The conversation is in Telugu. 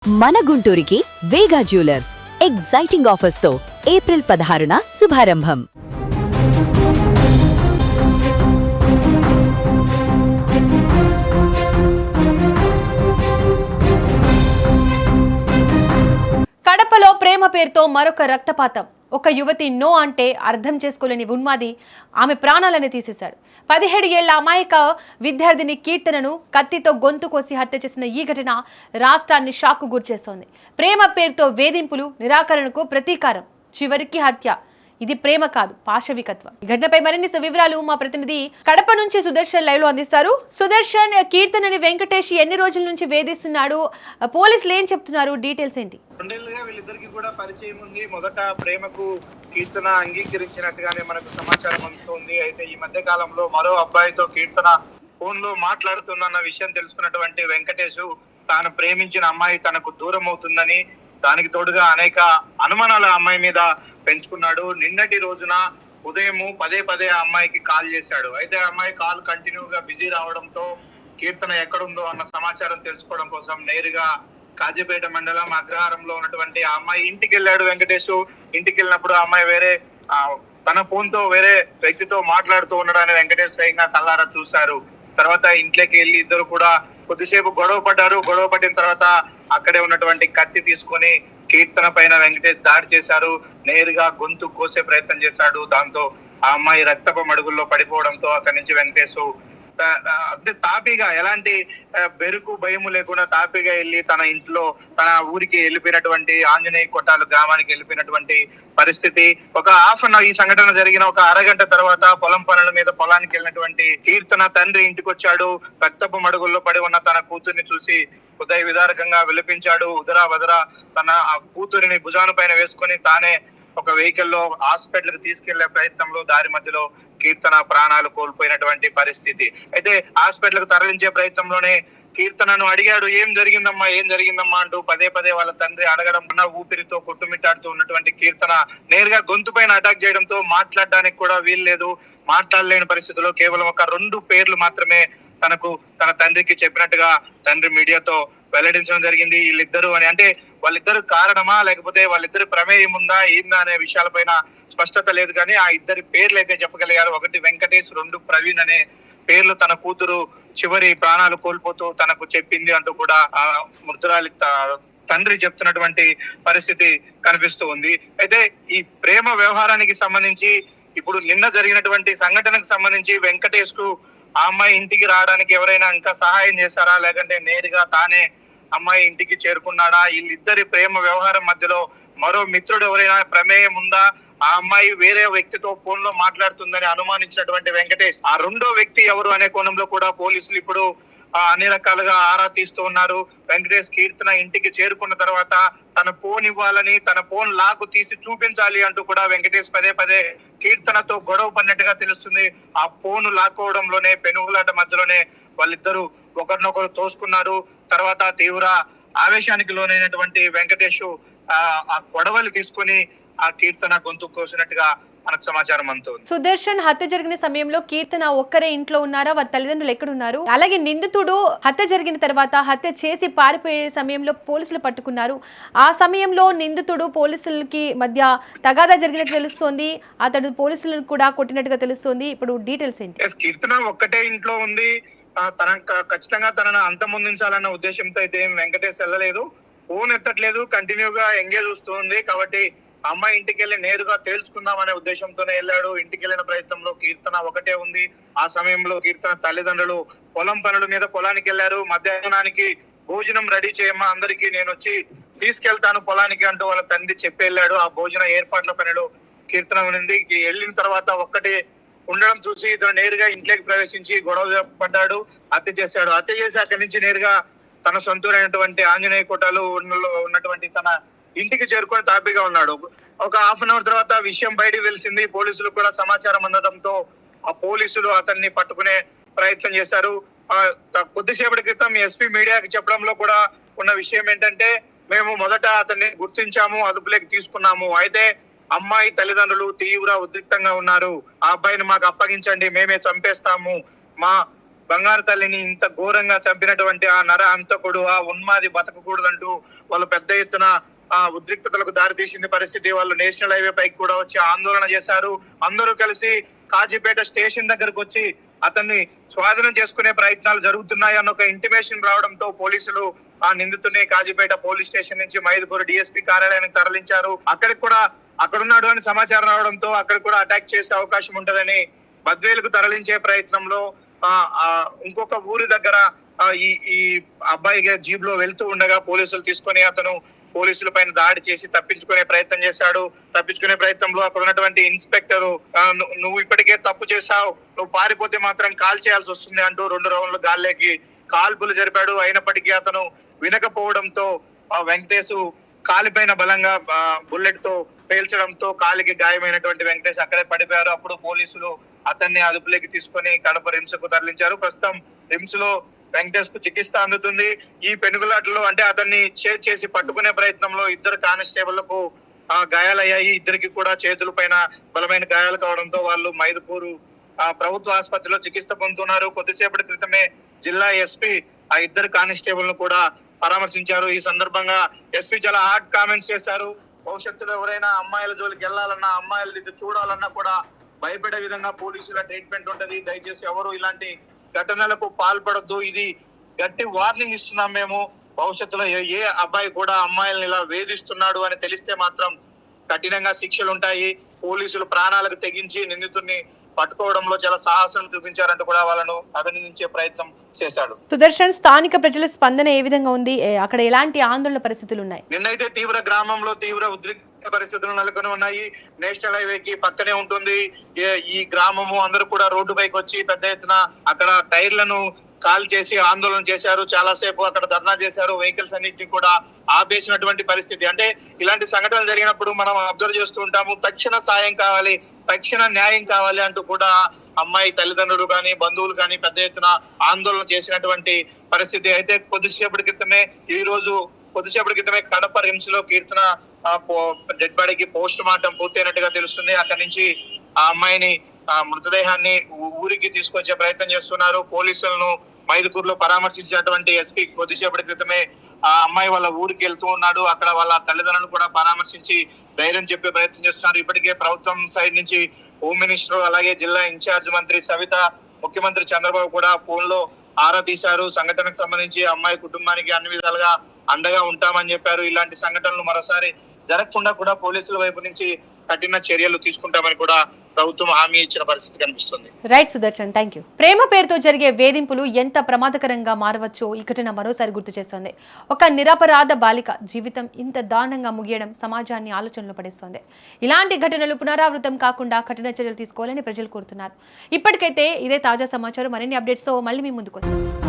మన గుంటూరుకి వేగా జ్యువెలర్స్ ఎగ్జైటింగ్ ఆఫర్స్ తో ఏప్రిల్ 16న శుభారంభం. కడపలో ప్రేమ పేరుతో మరొక రక్తపాతం. ఒక యువతి నో అంటే అర్థం చేసుకోలేని ఉన్మాది ఆమె ప్రాణాలని తీసేశాడు. 17 ఏళ్ల అమాయక విద్యార్థిని కీర్తనను కత్తితో గొంతు కోసి హత్య చేసిన ఈ ఘటన రాష్ట్రాన్ని షాక్కు గురిచేస్తోంది. ప్రేమ పేరుతో వేధింపులు, నిరాకరణకు ప్రతీకారం, చివరికి హత్య. ఇది ప్రేమ కాదు, పాశవికత్వం. ఈ ఘటనపై మరిన్ని వివరాలు మా ప్రతినిధి కడప నుంచి సుదర్శన్ లైవ్ లో అందిస్తారు. సుదర్శన్, కీర్తనని వెంకటేష్ ఎన్ని రోజుల నుంచి వేధిస్తున్నాడు? పోలీసులు ఏం చెప్తున్నారు? డీటెయిల్స్ ఏంటి? వీళ్ళిద్దరికి కూడా పరిచయం ఉంది. మొదట ప్రేమకు కీర్తన అంగీకరించినట్టుగానే మనకు సమాచారం అందుతోంది. అయితే ఈ మధ్య కాలంలో మరో అబ్బాయితో కీర్తన ఫోన్ లో మాట్లాడుతున్న విషయం తెలుసుకున్నటువంటి వెంకటేష్ తాను ప్రేమించిన అమ్మాయి తనకు దూరం అవుతుందని, దానికి తోడుగా అనేక అనుమానాల అమ్మాయి మీద పెంచుకున్నాడు. నిన్నటి రోజున ఉదయం పదే ఆ అమ్మాయికి కాల్ చేశాడు. అయితే ఆ అమ్మాయి కాల్ కంటిన్యూగా బిజీ రావడంతో కీర్తన ఎక్కడుందో అన్న సమాచారం తెలుసుకోవడం కోసం నేరుగా కాజీపేట మండలం అగ్రహారంలో ఉన్నటువంటి ఆ అమ్మాయి ఇంటికి వెళ్ళాడు వెంకటేష్. ఇంటికి వెళ్ళినప్పుడు ఆ అమ్మాయి తన ఫోన్ తో వేరే వ్యక్తితో మాట్లాడుతూ ఉండడాన్ని వెంకటేష్ స్వయంగా కళ్ళారా చూశారు. తర్వాత ఇంట్లోకి వెళ్ళి ఇద్దరు కూడా కొద్దిసేపు గొడవ పడ్డారు. గొడవ పడిన తర్వాత అక్కడే ఉన్నటువంటి కత్తి తీసుకొని కీర్తన పైన వెంకటేష్ దాడి చేశారు. నేరుగా గొంతు కోసే ప్రయత్నం చేశాడు. దాంతో ఆ అమ్మాయి రక్తపు మడుగుల్లో పడిపోవడంతో అక్కడి నుంచి వెంకటేష్ అంటే తాపీగా, ఎలాంటి బెరుకు భయము లేకుండా తాపీగా వెళ్ళి తన ఇంట్లో తన ఊరికి వెళ్ళిపోయినటువంటి ఆంజనేయ కొట్టాలు గ్రామానికి వెళ్ళిపోయినటువంటి పరిస్థితి. ఒక ఈ సంఘటన జరిగిన ఒక అరగంట తర్వాత పొలం పనుల మీద పొలానికి వెళ్ళినటువంటి కీర్తన తండ్రి ఇంటికి వచ్చాడు. రక్తపు మడుగుల్లో పడి ఉన్న తన కూతుర్ని చూసి హృదయ విదారకంగా విలపించాడు. ఉదరా వదరా తన ఆ కూతురిని భుజాన పైన వేసుకొని తానే ఒక వెహికల్ లో హాస్పిటల్ కి తీసుకెళ్లే ప్రయత్నంలో దారి మధ్యలో కీర్తన ప్రాణాలు కోల్పోయినటువంటి పరిస్థితి. అయితే హాస్పిటల్ కు తరలించే ప్రయత్నంలోనే కీర్తనను అడిగాడు, ఏం జరిగిందమ్మా అంటూ పదే వాళ్ళ తండ్రి అడగడం, ఊపిరితో కొట్టుమిట్టాడుతూ ఉన్నటువంటి కీర్తన నేరుగా గొంతు పైన అటాక్ చేయడంతో మాట్లాడడానికి కూడా వీల్లేదు. మాట్లాడలేని పరిస్థితిలో కేవలం ఒక 2 పేర్లు మాత్రమే తన తండ్రికి చెప్పినట్టుగా తండ్రి మీడియాతో వెల్లడించడం జరిగింది. వీళ్ళిద్దరు అని, అంటే వాళ్ళిద్దరు కారణమా లేకపోతే వాళ్ళిద్దరు ప్రమేయం ఉందా ఏందా అనే విషయాలపైన స్పష్టత లేదు. కానీ ఆ ఇద్దరి పేర్లు అయితే చెప్పగలిగారు. ఒకటి వెంకటేష్, 2 ప్రవీణ్ అనే పేర్లు తన కూతురు చివరి ప్రాణాలు కోల్పోతూ తనకు చెప్పింది అంటూ కూడా ఆ మృతురాలి తండ్రి చెప్తున్నటువంటి పరిస్థితి కనిపిస్తూ ఉంది. అయితే ఈ ప్రేమ వ్యవహారానికి సంబంధించి ఇప్పుడు నిన్న జరిగినటువంటి సంఘటనకు సంబంధించి వెంకటేష్ కు ఆ అమ్మాయి ఇంటికి రావడానికి ఎవరైనా ఇంకా సహాయం చేశారా, లేకంటే నేరుగా తానే అమ్మాయి ఇంటికి చేరుకున్నాడా? వీళ్ళిద్దరి ప్రేమ వ్యవహారం మధ్యలో మరో మిత్రుడు ఎవరైనా ప్రమేయం ఉందా? ఆ అమ్మాయి వేరే వ్యక్తితో ఫోన్ లో మాట్లాడుతుందని అనుమానించినటువంటి వెంకటేష్ ఆ 2వ వ్యక్తి ఎవరు అనే కోణంలో కూడా పోలీసులు ఇప్పుడు అన్ని రకాలుగా ఆరా తీస్తూ ఉన్నారు. వెంకటేష్ కీర్తన ఇంటికి చేరుకున్న తర్వాత తన ఫోన్ ఇవ్వాలని, తన ఫోన్ లాక్ తీసి చూపించాలి అంటూ కూడా వెంకటేష్ పదే కీర్తనతో గొడవ పడినట్టుగా తెలుస్తుంది. ఆ ఫోన్ లాక్కోవడంలోనే, పెనుగులాట మధ్యలోనే వాళ్ళిద్దరూ ఒకరినొకరు తోసుకున్నారు. తర్వాత తీవ్ర ఆవేశానికి లోనైనటువంటి వెంకటేష్ ఆ గొడవలు తీసుకుని ఆ కీర్తన గొంతు కోసినట్టుగా మనకు సమాచారం అందుతుంది. సుదర్శన్, హత్య జరిగిన సమయంలో కీర్తన ఒక్కరే ఇంట్లో ఉన్నారా? వారి తల్లిదండ్రులు ఎక్కడున్నారు? అలాగే నిందితుడు హత్య జరిగిన తర్వాత హత్య చేసి పారిపోయే సమయంలో పోలీసులు పట్టుకున్నారు. ఆ సమయంలో నిందితుడు పోలీసులకి మధ్య తగాదా జరిగినట్టు తెలుస్తోంది. అతడు పోలీసులను కూడా కొట్టినట్టుగా తెలుస్తోంది. ఇప్పుడు డీటెయిల్స్ ఏంటి? కీర్తన ఒక్కటే ఇంట్లో ఉంది. ఖచ్చితంగా తనను అంతమొందించాలన్న ఉద్దేశంతో అయితే వెంకటేష్ వెళ్ళలేదు. ఫోన్ ఎత్తట్లేదు, కంటిన్యూగా ఎంగేజ్ వస్తుంది. కాబట్టి అమ్మాయి ఇంటికి వెళ్ళి నేరుగా తేల్చుకుందాం అనే ఉద్దేశంతోనే వెళ్ళాడు. ఇంటికి వెళ్ళిన ప్రయత్నంలో కీర్తన ఒకటే ఉంది. ఆ సమయంలో కీర్తన తల్లిదండ్రులు పొలం పనుల మీద పొలానికి వెళ్ళారు. మధ్యాహ్నానికి భోజనం రెడీ చేయమ్మా అందరికి, నేను వచ్చి తీసుకెళ్తాను పొలానికి అంటూ వాళ్ళ తండ్రి చెప్పి వెళ్ళాడు. ఆ భోజన ఏర్పాట్ల పనిలో కీర్తన ఉంది. వెళ్ళిన తర్వాత ఒక్కటే ఉండడం చూసి ఇతను నేరుగా ఇంట్లోకి ప్రవేశించి గొడవ పడ్డాడు, హత్య చేశాడు. హత్య చేసి అక్కడి నుంచి నేరుగా తన సొంతూరైనటువంటి ఆంజనేయ కోటలో ఉన్నటువంటి తన ఇంటికి చేరుకొని తాపీగా ఉన్నాడు. ఒక హాఫ్ అన్ అవర్ తర్వాత విషయం బయటకు తెలిసింది. పోలీసులు కూడా సమాచారం అందడంతో ఆ పోలీసులు అతన్ని పట్టుకునే ప్రయత్నం చేశారు. కొద్దిసేపటి క్రితం ఎస్పీ మీడియాకి చెప్పడంలో కూడా ఉన్న విషయం ఏంటంటే, మేము మొదట అతన్ని గుర్తించాము, అదుపులోకి తీసుకున్నాము. అయితే అమ్మాయి తల్లిదండ్రులు తీవ్ర ఉద్రిక్తంగా ఉన్నారు. ఆ అబ్బాయిని మాకు అప్పగించండి, మేమే చంపేస్తాము, బంగారు తల్లిని ఇంత ఘోరంగా చంపినటువంటి ఆ నర హంతకుడు, ఆ ఉన్మాది బతకకూడదంటూ వాళ్ళు పెద్ద ఎత్తున ఆ ఉద్రిక్తతలకు దారితీసింది పరిస్థితి. వాళ్ళు నేషనల్ హైవే పైకి కూడా వచ్చి ఆందోళన చేశారు. అందరూ కలిసి కాజీపేట స్టేషన్ దగ్గరకు వచ్చి అతన్ని స్వాధీనం చేసుకునే ప్రయత్నాలు జరుగుతున్నాయి అన్న ఒక ఇంటిమేషన్ రావడంతో పోలీసులు ఆ నిందితుని కాజీపేట పోలీస్ స్టేషన్ నుంచి మైదుకూరు డిఎస్పీ కార్యాలయానికి తరలించారు. అక్కడికి కూడా అక్కడున్నాడు అని సమాచారం రావడంతో అక్కడ కూడా అటాక్ చేసే అవకాశం ఉంటదని బద్వేలుకు తరలించే ప్రయత్నంలో ఇంకొక ఊరి దగ్గర ఈ అబ్బాయి జీప్ లో వెళ్తూ ఉండగా పోలీసులు తీసుకొని అతను పోలీసుల పైన దాడి చేసి తప్పించుకునే ప్రయత్నం చేశాడు. తప్పించుకునే ప్రయత్నంలో అక్కడ ఉన్నటువంటి ఇన్స్పెక్టర్ నువ్వు ఇప్పటికే తప్పు చేశావు, నువ్వు పారిపోతే మాత్రం కాల్ చేయాల్సి వస్తుంది అంటూ 2 రౌండ్లు గాల్లోకి కాల్పులు జరిపాడు. అయినప్పటికీ అతను వినకపోవడంతో వెంకటేశ్ కాలిపైన బలంగా బుల్లెట్ తో పేల్చడంతో కాలికి గాయమైనటువంటి వెంకటేష్ అక్కడే పడిపోయారు. అప్పుడు పోలీసులు అతన్ని అదుపులోకి తీసుకొని కడప రిమ్స్ కు తరలించారు. ప్రస్తుతం రిమ్స్ లో వెంకటేష్ కు చికిత్స అందుతుంది. ఈ పెనుగులాటలో అంటే అతన్ని షేర్ చేసి పట్టుకునే ప్రయత్నంలో 2 కానిస్టేబుళ్లకు గాయాలయ్యాయి. ఇద్దరికి కూడా చేతుల పైన బలమైన గాయాలు కావడంతో వాళ్ళు మైదుకూరు ప్రభుత్వ ఆసుపత్రిలో చికిత్స పొందుతున్నారు. కొద్దిసేపటి క్రితమే జిల్లా ఎస్పీ ఆ 2 కానిస్టేబుల్ ను కూడా పరామర్శించారు. ఈ సందర్భంగా ఎస్పీ చాలా హార్డ్ కామెంట్స్ చేశారు. భవిష్యత్తులో ఎవరైనా అమ్మాయిల జోలికి వెళ్లాలన్నా, అమ్మాయిలు చూడాలన్నా కూడా భయపడే విధంగా పోలీసుల ట్రీట్మెంట్ ఉంటది. దయచేసి ఎవరు ఇలాంటి ఘటనలకు పాల్పడద్దు. ఇది గట్టి వార్నింగ్ ఇస్తున్నాం మేము. భవిష్యత్తులో ఏ అబ్బాయి కూడా అమ్మాయిలను ఇలా వేధిస్తున్నాడు అని తెలిస్తే మాత్రం కఠినంగా శిక్షలు ఉంటాయి. పోలీసులు ప్రాణాలకు తెగించి నిందితుడిని పట్టుకోవడంలో చాలా సాహసం చూపించారంటూ కూడా వాళ్ళను అభినందించే ప్రయత్నం చేశాడు. సుదర్శన్, స్థానిక ప్రజల స్పందన ఏ విధంగా ఉంది? అక్కడ ఎలాంటి ఆందోళన పరిస్థితులు ఉన్నాయి? నిన్నైతే గ్రామంలో తీవ్ర ఉద్రిక్త పరిస్థితులు నెలకొని ఉన్నాయి. నేషనల్ హైవే కి పక్కనే ఉంటుంది ఈ గ్రామము. అందరూ కూడా రోడ్డు పైకి వచ్చి పెద్ద ఎత్తున అక్కడ టైర్లను కాల్ చేసి ఆందోళన చేశారు. చాలా సేపు అక్కడ ధర్నా చేశారు. వెహికల్స్ అన్నింటినీ కూడా ఆపేసినటువంటి పరిస్థితి. అంటే ఇలాంటి సంఘటనలు జరిగినప్పుడు మనం అబ్జర్వ్ చేస్తూ ఉంటాము. తక్షణ సాయం కావాలి, తక్షణ న్యాయం కావాలి అంటూ కూడా అమ్మాయి తల్లిదండ్రులు కానీ బంధువులు కానీ పెద్ద ఎత్తున ఆందోళన చేసినటువంటి పరిస్థితి. అయితే కొద్దిసేపటి క్రితమే కడప రిమ్స్ లో కీర్తన డెడ్ బాడీకి పోస్ట్ మార్టం పూర్తయినట్టుగా తెలుస్తుంది. అక్కడి నుంచి ఆ అమ్మాయిని మృతదేహాన్ని ఊరికి తీసుకొచ్చే ప్రయత్నం చేస్తున్నారు. పోలీసులను మైదుకూరులో పరామర్శించినటువంటి ఎస్పీ కొద్దిసేపటి క్రితమే ఆ అమ్మాయి వాళ్ళ ఊరికి వెళ్తూ ఉన్నాడు. అక్కడ వాళ్ళ తల్లిదండ్రులను కూడా పరామర్శించి ధైర్యం చెప్పే ప్రయత్నం చేస్తున్నారు. ఇప్పటికే ప్రభుత్వం సైడ్ నుంచి హోమ్ మినిస్టర్ అలాగే జిల్లా ఇన్ఛార్జ్ మంత్రి సవిత, ముఖ్యమంత్రి చంద్రబాబు కూడా ఫోన్ లో ఆరా తీశారు. సంఘటనకు సంబంధించి అమ్మాయి కుటుంబానికి అన్ని విధాలుగా అండగా ఉంటామని చెప్పారు. ఇలాంటి సంఘటనలు మరోసారి జరగకుండా కూడా పోలీసుల వైపు నుంచి కఠిన చర్యలు తీసుకుంటామని కూడా ప్రభుత్వం హామీ ఇచ్చిన పరిస్థితి కనిపిస్తుంది. Right Sudarshan, thank you. ప్రేమ పేరుతో జరిగే వేధింపులు ఎంత ప్రమాదకరంగా మారవచ్చో ఈ ఘటన మరోసారి గుర్తు చేస్తోంది. ఒక నిరపరాధ బాలిక జీవితం ఇంత దారుణంగా ముగియడం సమాజాన్ని ఆలోచనలో పడేస్తోంది. ఇలాంటి ఘటనలు పునరావృతం కాకుండా కఠిన చర్యలు తీసుకోవాలని ప్రజలు కోరుతున్నారు. ఇప్పటికైతే ఇదే తాజా సమాచారం. మరిన్ని అప్డేట్స్ తో మళ్ళీ మీ ముందుకు వస్తాం.